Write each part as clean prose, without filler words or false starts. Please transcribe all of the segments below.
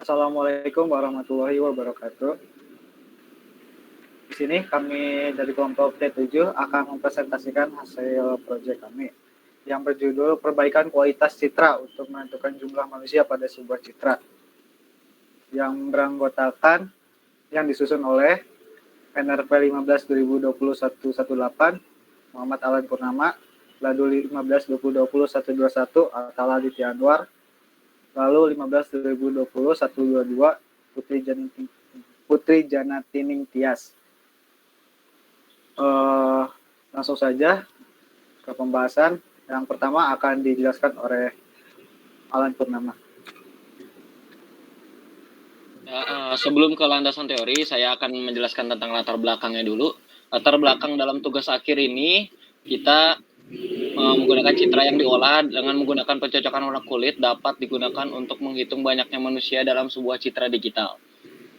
Assalamualaikum warahmatullahi wabarakatuh. Di sini kami dari kelompok T7 akan mempresentasikan hasil proyek kami yang berjudul Perbaikan Kualitas Citra untuk menentukan jumlah manusia pada sebuah citra, yang beranggotakan yang disusun oleh NRP 15 2020-118, Muhammad Alan Purnama, Ladu 15 2020 121, Atala Aditya Anwar, lalu 15 2020 122, Putri Janatining Tias. Langsung saja ke pembahasan. Yang pertama akan dijelaskan oleh Alan Purnama. Sebelum ke landasan teori, saya akan menjelaskan tentang latar belakangnya dulu. Latar belakang dalam tugas akhir ini, kita menggunakan citra yang diolah dengan menggunakan pencocokan warna kulit dapat digunakan untuk menghitung banyaknya manusia dalam sebuah citra digital.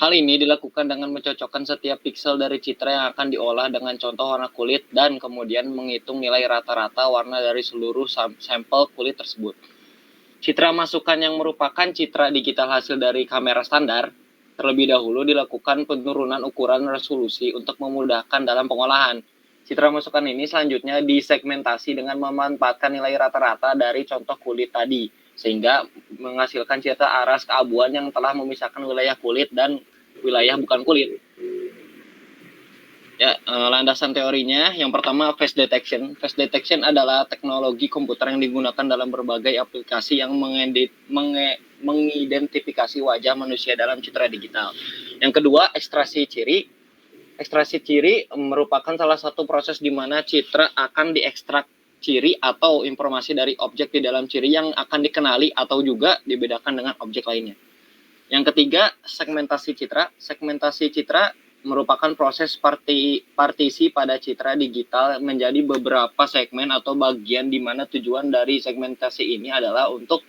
Hal ini dilakukan dengan mencocokkan setiap piksel dari citra yang akan diolah dengan contoh warna kulit dan kemudian menghitung nilai rata-rata warna dari seluruh sampel kulit tersebut. Citra masukan yang merupakan citra digital hasil dari kamera standar, terlebih dahulu dilakukan penurunan ukuran resolusi untuk memudahkan dalam pengolahan. Citra masukan ini selanjutnya disegmentasi dengan memanfaatkan nilai rata-rata dari contoh kulit tadi, sehingga menghasilkan citra aras keabuan yang telah memisahkan wilayah kulit dan wilayah bukan kulit. Ya, landasan teorinya, yang pertama face detection. Face detection adalah teknologi komputer yang digunakan dalam berbagai aplikasi yang mengidentifikasi wajah manusia dalam citra digital. Yang kedua, ekstraksi ciri. Ekstraksi ciri merupakan salah satu proses di mana citra akan diekstrak ciri atau informasi dari objek di dalam ciri yang akan dikenali atau juga dibedakan dengan objek lainnya. Yang ketiga, segmentasi citra. Segmentasi citra merupakan proses partisi pada citra digital menjadi beberapa segmen atau bagian di mana tujuan dari segmentasi ini adalah untuk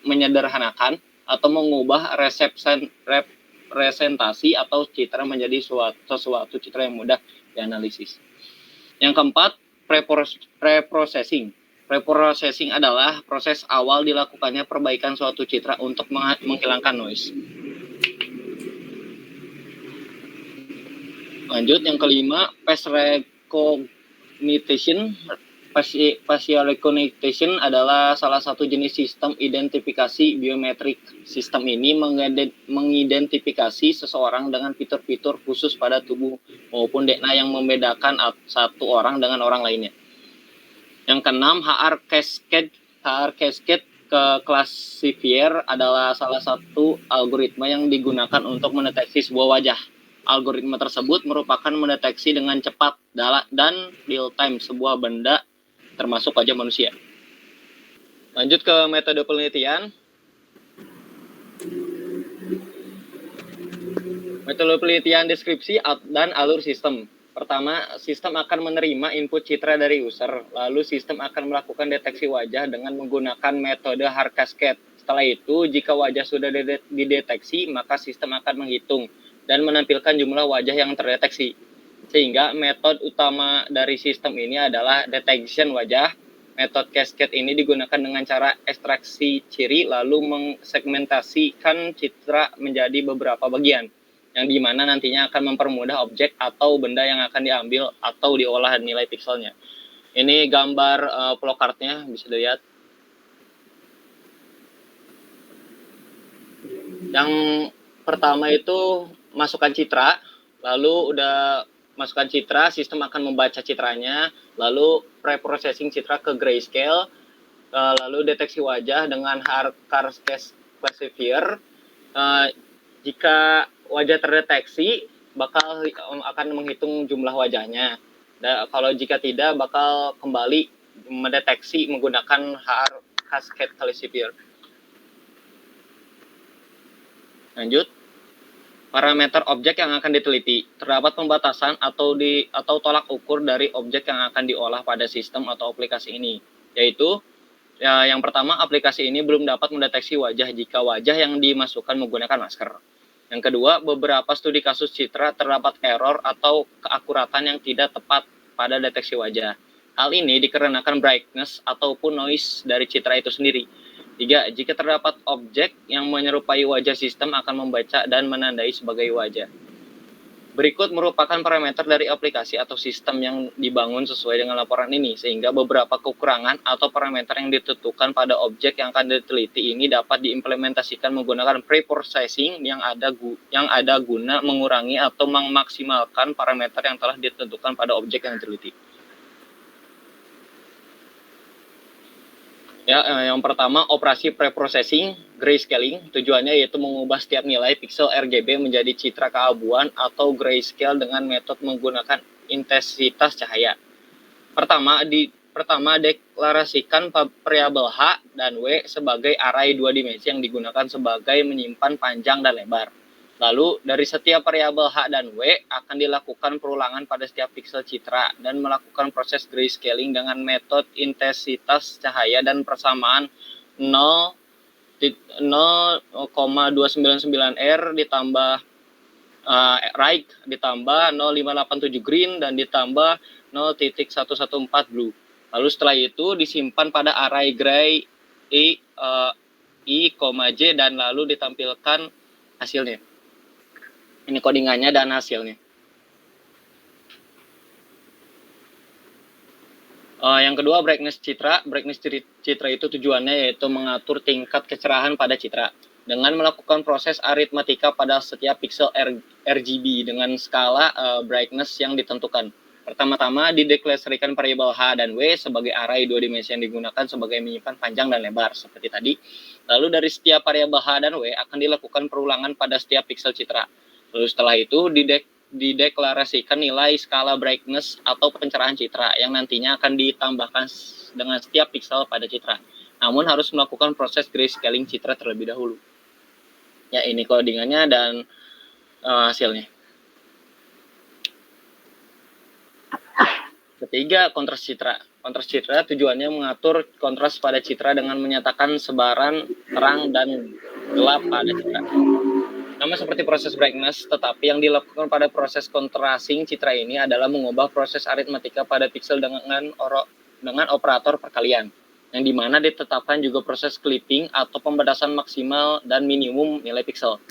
menyederhanakan atau mengubah representasi atau citra menjadi sesuatu citra yang mudah dianalisis. Yang keempat, preprocessing. Preprocessing adalah proses awal dilakukannya perbaikan suatu citra untuk menghilangkan noise. Lanjut, yang kelima, facial recognition adalah salah satu jenis sistem identifikasi biometrik. Sistem ini mengidentifikasi seseorang dengan fitur-fitur khusus pada tubuh maupun DNA yang membedakan satu orang dengan orang lainnya. Yang keenam, HR Cascade classifier adalah salah satu algoritma yang digunakan untuk mendeteksi sebuah wajah. Algoritma tersebut merupakan mendeteksi dengan cepat dan real time sebuah benda termasuk wajah manusia. Lanjut ke metode penelitian. Metode penelitian deskripsi dan alur sistem. Pertama, sistem akan menerima input citra dari user, lalu sistem akan melakukan deteksi wajah dengan menggunakan metode HR Cascade. Setelah itu, jika wajah sudah dideteksi, maka sistem akan menghitung dan menampilkan jumlah wajah yang terdeteksi. Sehingga metode utama dari sistem ini adalah detection wajah. Metode Cascade ini digunakan dengan cara ekstraksi ciri lalu mengsegmentasikan citra menjadi beberapa bagian, yang dimana nantinya akan mempermudah objek atau benda yang akan diambil atau diolah nilai pikselnya. Ini gambar flowchartnya, bisa dilihat. Yang pertama itu masukkan citra, lalu udah masukkan citra, sistem akan membaca citranya, lalu preprocessing citra ke grayscale, lalu deteksi wajah dengan HR Cascade classifier. Jika wajah terdeteksi, akan menghitung jumlah wajahnya. Dan kalau jika tidak, bakal kembali mendeteksi menggunakan HR Cascade classifier. Lanjut, parameter objek yang akan diteliti. Terdapat pembatasan atau tolak ukur dari objek yang akan diolah pada sistem atau aplikasi ini, yaitu yang pertama, aplikasi ini belum dapat mendeteksi wajah jika wajah yang dimasukkan menggunakan masker. Yang kedua, beberapa studi kasus citra terdapat error atau keakuratan yang tidak tepat pada deteksi wajah. Hal ini dikarenakan brightness ataupun noise dari citra itu sendiri. 3. Jika terdapat objek yang menyerupai wajah, sistem akan membaca dan menandai sebagai wajah. Berikut merupakan parameter dari aplikasi atau sistem yang dibangun sesuai dengan laporan ini, sehingga beberapa kekurangan atau parameter yang ditentukan pada objek yang akan diteliti ini dapat diimplementasikan menggunakan pre-processing yang ada guna mengurangi atau memaksimalkan parameter yang telah ditentukan pada objek yang diteliti. Ya, yang pertama, operasi preprocessing grayscaling. Tujuannya yaitu mengubah setiap nilai pixel RGB menjadi citra keabuan atau grayscale dengan metode menggunakan intensitas cahaya. Pertama, deklarasikan variabel H dan W sebagai array 2 dimensi yang digunakan sebagai menyimpan panjang dan lebar. Lalu, dari setiap variabel H dan W akan dilakukan perulangan pada setiap pixel citra dan melakukan proses grayscaling dengan metode intensitas cahaya dan persamaan 0,299R ditambah right ditambah 0,587 green dan ditambah 0,114 blue. Lalu setelah itu disimpan pada array gray I, J dan lalu ditampilkan hasilnya. Ini codingannya dan hasilnya. Yang kedua, brightness citra. Brightness citra itu tujuannya yaitu mengatur tingkat kecerahan pada citra dengan melakukan proses aritmatika pada setiap pixel RGB dengan skala brightness yang ditentukan. Pertama-tama dideklarasikan variabel H dan W sebagai array 2 dimensi yang digunakan sebagai menyimpan panjang dan lebar seperti tadi. Lalu dari setiap variabel H dan W akan dilakukan perulangan pada setiap pixel citra. Lalu setelah itu dideklarasikan nilai skala brightness atau pencerahan citra yang nantinya akan ditambahkan dengan setiap pixel pada citra. Namun harus melakukan proses grayscaling citra terlebih dahulu. Ya, ini codingannya dan hasilnya. Ketiga, kontras citra. Kontras citra tujuannya mengatur kontras pada citra dengan menyatakan sebaran terang dan gelap pada citra. Sama seperti proses brightness, tetapi yang dilakukan pada proses kontrasting citra ini adalah mengubah proses aritmatika pada pixel dengan operator perkalian, yang dimana ditetapkan juga proses clipping atau pembatasan maksimal dan minimum nilai pixel.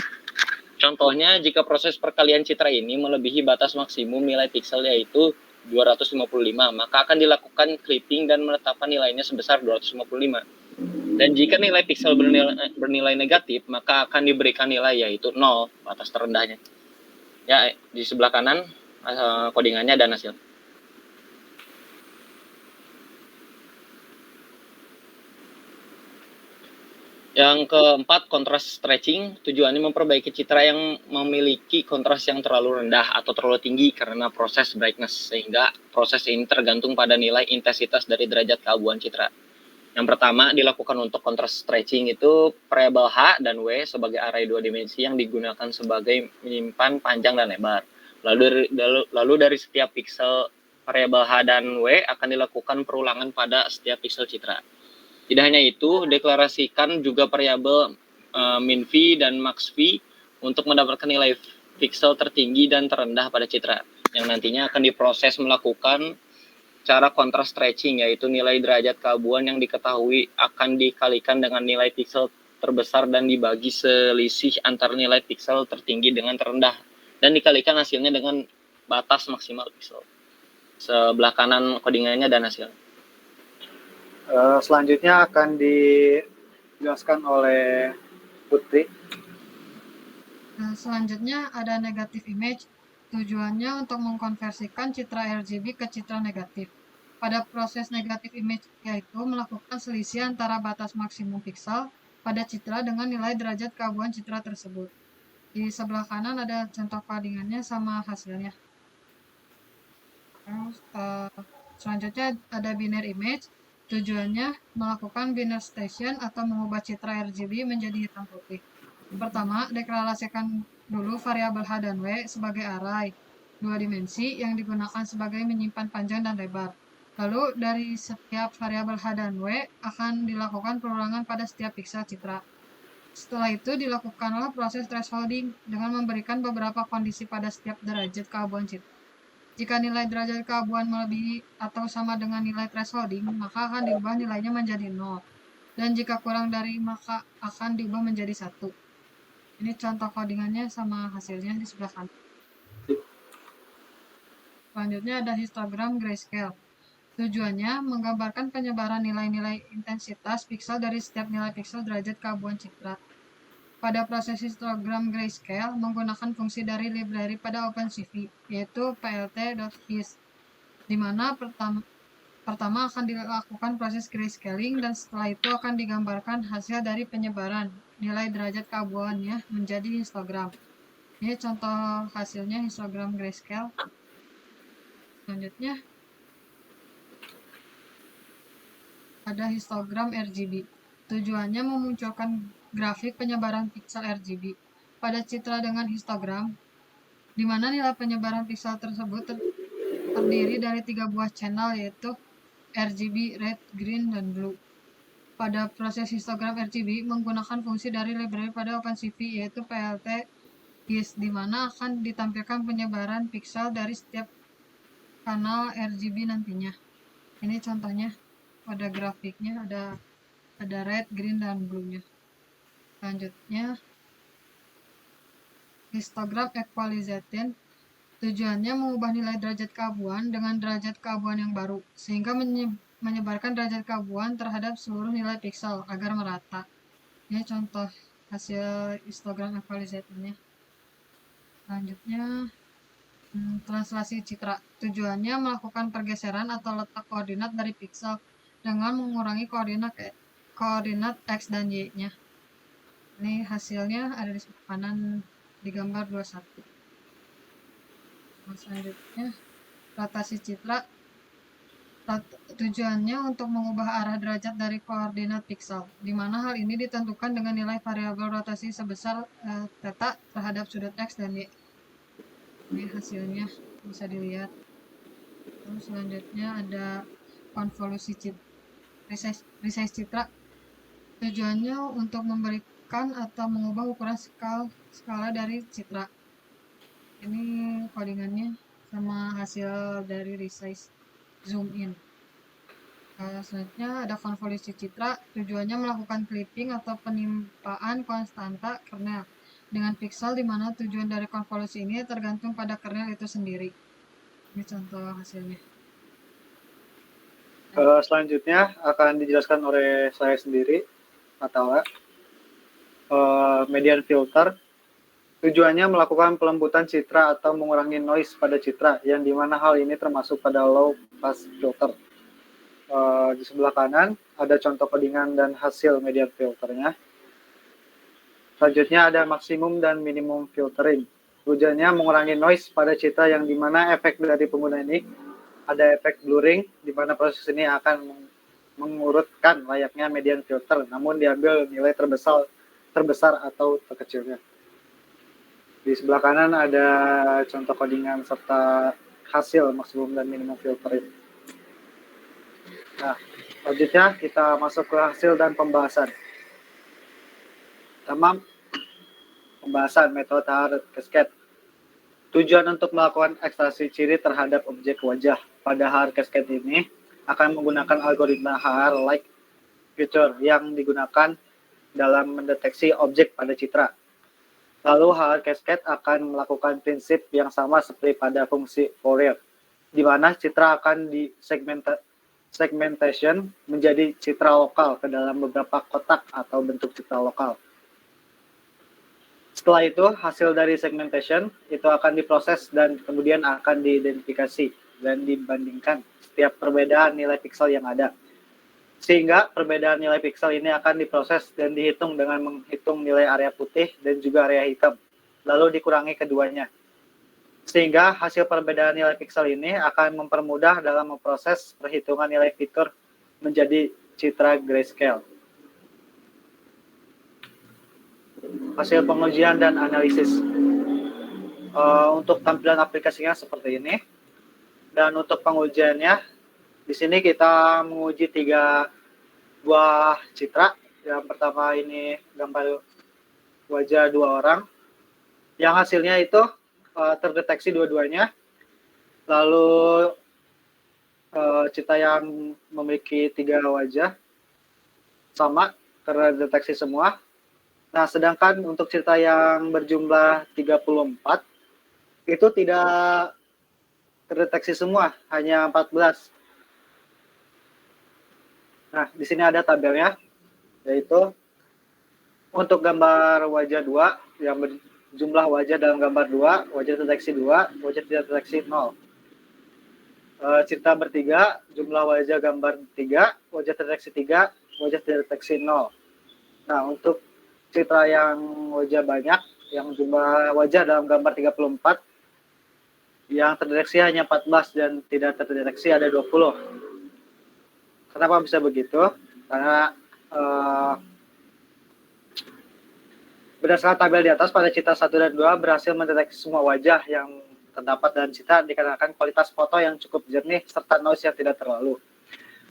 Contohnya, jika proses perkalian citra ini melebihi batas maksimum nilai pixel yaitu 255, maka akan dilakukan clipping dan menetapkan nilainya sebesar 255. Dan jika nilai pixel bernilai negatif, maka akan diberikan nilai yaitu 0, batas terendahnya. Ya, di sebelah kanan codingannya dan hasil. Yang keempat, kontras stretching. Tujuannya memperbaiki citra yang memiliki kontras yang terlalu rendah atau terlalu tinggi karena proses brightness, sehingga proses ini tergantung pada nilai intensitas dari derajat keabuan citra. Yang pertama dilakukan untuk kontras stretching itu variabel H dan W sebagai array 2 dimensi yang digunakan sebagai menyimpan panjang dan lebar. Lalu dari setiap pixel variabel H dan W akan dilakukan perulangan pada setiap pixel citra. Tidak hanya itu, deklarasikan juga variabel min V dan max V untuk mendapatkan nilai pixel tertinggi dan terendah pada citra, yang nantinya akan diproses melakukan cara kontras stretching, yaitu nilai derajat keabuan yang diketahui akan dikalikan dengan nilai pixel terbesar dan dibagi selisih antara nilai pixel tertinggi dengan terendah dan dikalikan hasilnya dengan batas maksimal pixel. Sebelah kanan codingannya dan hasil. Selanjutnya akan dijelaskan oleh Putri. Selanjutnya ada negative image. Tujuannya untuk mengkonversikan citra RGB ke citra negatif. Pada proses negative image yaitu melakukan selisih antara batas maksimum pixel pada citra dengan nilai derajat keabuan citra tersebut. Di sebelah kanan ada contoh codingannya sama hasilnya. Selanjutnya ada binary image. Tujuannya melakukan binary station atau mengubah citra RGB menjadi hitam putih. Pertama, deklarasikan dulu variabel H dan W sebagai array 2 dimensi yang digunakan sebagai menyimpan panjang dan lebar. Lalu dari setiap variabel H dan W akan dilakukan perulangan pada setiap pixel citra. Setelah itu dilakukanlah proses thresholding dengan memberikan beberapa kondisi pada setiap derajat keabuan citra. Jika nilai derajat keabuan melebihi atau sama dengan nilai thresholding, maka akan diubah nilainya menjadi 0. dan jika kurang dari maka akan diubah menjadi 1. Ini contoh codingannya sama hasilnya di sebelah kanan. Selanjutnya ada histogram grayscale. Tujuannya menggambarkan penyebaran nilai-nilai intensitas piksel dari setiap nilai piksel derajat keabuan citra. Pada proses histogram grayscale menggunakan fungsi dari library pada OpenCV, yaitu plt.his, di mana pertama akan dilakukan proses grayscaling dan setelah itu akan digambarkan hasil dari penyebaran nilai derajat keabuannya menjadi histogram. Ini contoh hasilnya histogram grayscale. Selanjutnya ada histogram RGB. Tujuannya memunculkan grafik penyebaran piksel RGB pada citra dengan histogram, di mana nilai penyebaran piksel tersebut terdiri dari 3 buah channel, yaitu RGB, red, green, dan blue. Pada proses histogram RGB menggunakan fungsi dari library pada OpenCV, yaitu plt.his, di mana akan ditampilkan penyebaran piksel dari setiap kanal RGB nantinya. Ini contohnya, pada grafiknya ada red, green, dan blue-nya. Selanjutnya, histogram equalization. Tujuannya mengubah nilai derajat keabuan dengan derajat keabuan yang baru, sehingga menyebarkan derajat keabuan terhadap seluruh nilai piksel agar merata. Ini contoh hasil histogram equalization-nya. Selanjutnya, translasi citra. Tujuannya melakukan pergeseran atau letak koordinat dari piksel dengan mengurangi koordinat X dan Y-nya. Ini hasilnya ada di sebelah kanan di gambar 21. Selanjutnya, rotasi citra. Tujuannya untuk mengubah arah derajat dari koordinat piksel, di mana hal ini ditentukan dengan nilai variabel rotasi sebesar theta terhadap sudut X dan Y. Ini hasilnya bisa dilihat. Terus selanjutnya ada konvolusi resize citra. Tujuannya untuk memberikan atau mengubah ukuran skala dari citra. Ini codingannya sama hasil dari resize zoom in. Selanjutnya ada konvolusi citra. Tujuannya melakukan clipping atau penimpaan konstanta kernel dengan piksel, di mana tujuan dari konvolusi ini tergantung pada kernel itu sendiri. Ini contoh hasilnya. Selanjutnya akan dijelaskan oleh saya sendiri atau median filter. Tujuannya melakukan pelembutan citra atau mengurangi noise pada citra, yang dimana hal ini termasuk pada low pass filter. Di sebelah kanan ada contoh codingan dan hasil median filternya. Selanjutnya ada maksimum dan minimum filtering. Tujuannya mengurangi noise pada citra, yang dimana efek dari pengguna ini ada efek blurring, di mana proses ini akan mengurutkan layaknya median filter, namun diambil nilai terbesar atau terkecilnya. Di sebelah kanan ada contoh codingan serta hasil maksimum dan minimum filtering. Nah, selanjutnya kita masuk ke hasil dan pembahasan. Pertama, pembahasan metode hard cascade. Tujuan untuk melakukan ekstraksi ciri terhadap objek wajah pada hard cascade ini akan menggunakan algoritma HR-like feature yang digunakan dalam mendeteksi objek pada citra. Lalu hard cascade akan melakukan prinsip yang sama seperti pada fungsi Fourier, di mana citra akan di segmentation menjadi citra lokal ke dalam beberapa kotak atau bentuk citra lokal. Setelah itu, hasil dari segmentation itu akan diproses dan kemudian akan diidentifikasi dan dibandingkan setiap perbedaan nilai piksel yang ada. Sehingga perbedaan nilai piksel ini akan diproses dan dihitung dengan menghitung nilai area putih dan juga area hitam, lalu dikurangi keduanya. Sehingga hasil perbedaan nilai piksel ini akan mempermudah dalam memproses perhitungan nilai fitur menjadi citra grayscale. Hasil pengujian dan analisis. Untuk tampilan aplikasinya seperti ini. Dan untuk pengujiannya, di sini kita menguji 3 buah citra. Yang pertama ini gambar wajah 2 orang. Yang hasilnya itu terdeteksi dua-duanya. Lalu citra yang memiliki 3 wajah sama, terdeteksi semua. Nah, sedangkan untuk cerita yang berjumlah 34 itu tidak terdeteksi semua, hanya 14. Nah, di sini ada tabelnya, yaitu untuk gambar wajah 2 yang berjumlah wajah dalam gambar 2, wajah terdeteksi 2, wajah tidak terdeteksi 0. Cerita bertiga, jumlah wajah gambar 3, wajah terdeteksi 3, wajah tidak terdeteksi 0. Nah, untuk cerita yang wajah banyak, yang jumlah wajah dalam gambar 34, yang terdeteksi hanya 14 dan tidak terdeteksi ada 20. Kenapa bisa begitu? Karena berdasarkan tabel di atas, pada cerita 1 dan 2 berhasil mendeteksi semua wajah yang terdapat dalam cerita dikarenakan kualitas foto yang cukup jernih serta noise yang tidak terlalu.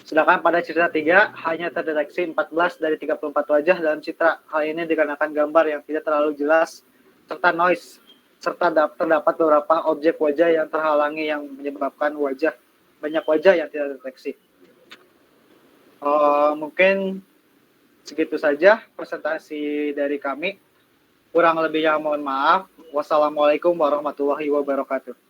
Sedangkan pada cerita 3 hanya terdeteksi 14 dari 34 wajah dalam cerita. Hal ini dikarenakan gambar yang tidak terlalu jelas serta noise, serta terdapat beberapa objek wajah yang terhalangi yang menyebabkan banyak wajah yang tidak terdeteksi. Mungkin segitu saja presentasi dari kami. Kurang lebihnya mohon maaf. Wassalamualaikum warahmatullahi wabarakatuh.